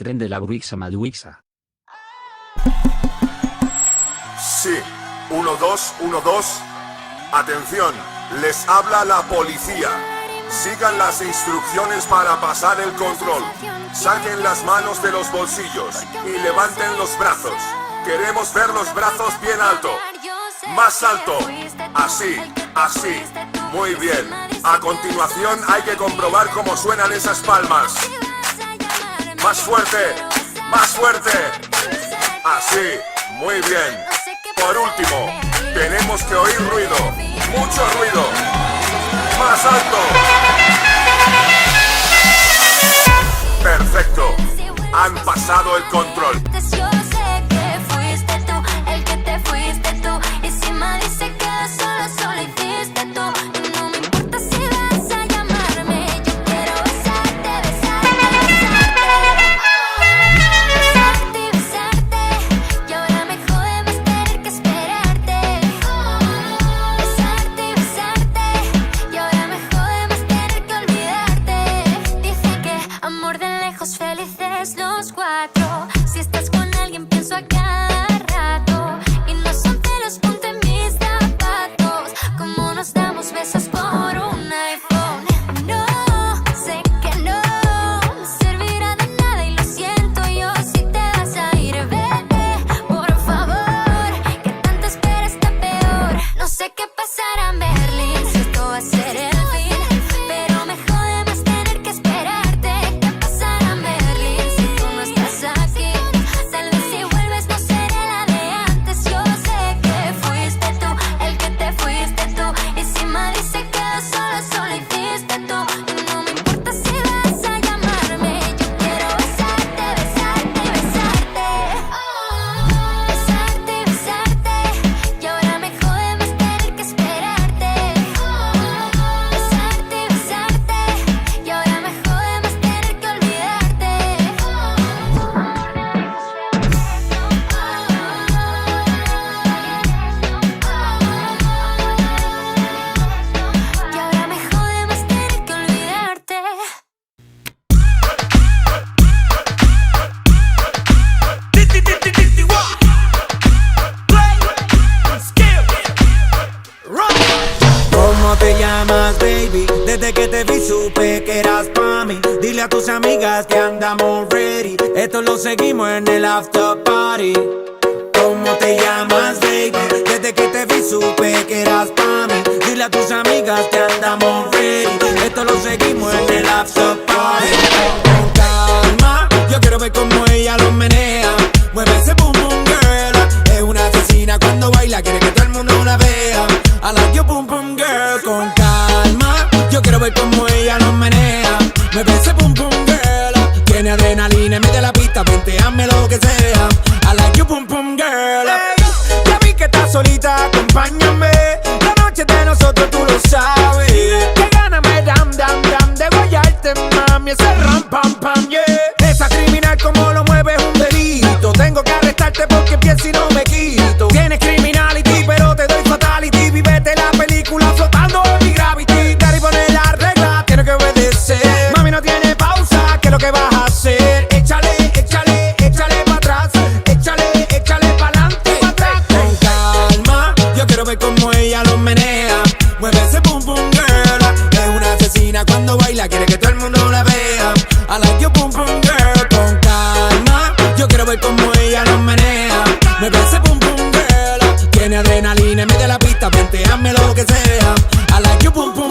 Tren de la Bruixa Maduixa. Sí, 1, 2, 1, 2. Atención, les habla la policía. Sigan las instrucciones para pasar el control. Saquen las manos de los bolsillos y levanten los brazos. Queremos ver los brazos bien alto. Más alto. Así, así. Muy bien. A continuación hay que comprobar cómo suenan esas palmas. Más fuerte. Más fuerte. Así. Muy bien. Por último, tenemos que oír ruido. Mucho ruido. Más alto. Perfecto. Han pasado el control. Felices los cuatro. Si estás con alguien pienso a cada rato. Y no son celos, ponte en mis zapatos. Como nos damos besos por un iPhone. No, sé que no servirá de nada y lo siento yo. Si te vas a ir, vete, por favor. Que tanto espera está peor. No sé qué pasará en Berlín, si esto va a ser el fin. Pero me jode más tener que esperarte. ¿Qué pasará en Berlín si tú no estás aquí? Tal vez si vuelves no seré la de antes. Yo sé que fuiste tú, el que te fuiste tú. Y si Madrid se quedó solo hiciste tú. Y no me importa si vas a llamarme. Yo quiero besarte, besarte, besarte. Besarte, besarte. Y ahora me jode más tener que esperarte. Besarte, besarte. Y ahora me jode más tener que olvidarte. Y ahora me jode más tener que olvidarte. ¿Cómo te llamas, baby? Desde que te vi supe que eras pa' mí. Dile a tus amigas que andamos ready. Esto lo seguimos en el after party. ¿Cómo te llamas, baby? Desde que te vi supe que eras pa' mí. Dile a tus amigas que andamos ready. Esto lo seguimos en el after party. Con calma, yo quiero ver cómo ella lo menea. Mueve ese boom boom girl. Es una asesina cuando baila, quiere que todo el mundo la vea. I like your boom boom girl. Con calma, yo quiero ver cómo ella lo menea. Mueve ese boom boom girl. Tiene adrenalina en medio de la pista, venteame lo que sea. I like your boom boom girl. Hey, ya vi que estás solita, acompáñame. La noche de nosotros tú lo sabes. Que gana me dam de guayarte, mami. Ese ram pam pam, yeah. Esa criminal como lo mueve es un delito. Tengo que arrestarte porque pienso y no me quito. Tienes criminality pero te doy fatality. Vívete la película flotando en mi gravity. Daddy pone la regla, tiene que obedecer. Mami no tiene pausa, ¿qué es lo que vas a hacer? Échale, échale, échale pa' atrás. Échale, échale pa'lante, pa' atrás. Con calma, yo quiero ver cómo ella lo menea. Mueve ese boom boom girl. Es una asesina cuando baila, quiere que todo el mundo la vea. I like your boom boom girl. Con calma, yo quiero ver cómo ella lo menea. Mueve ese boom boom girl. Tiene adrenalina en medio de la pista, venteame lo que sea. I like your boom boom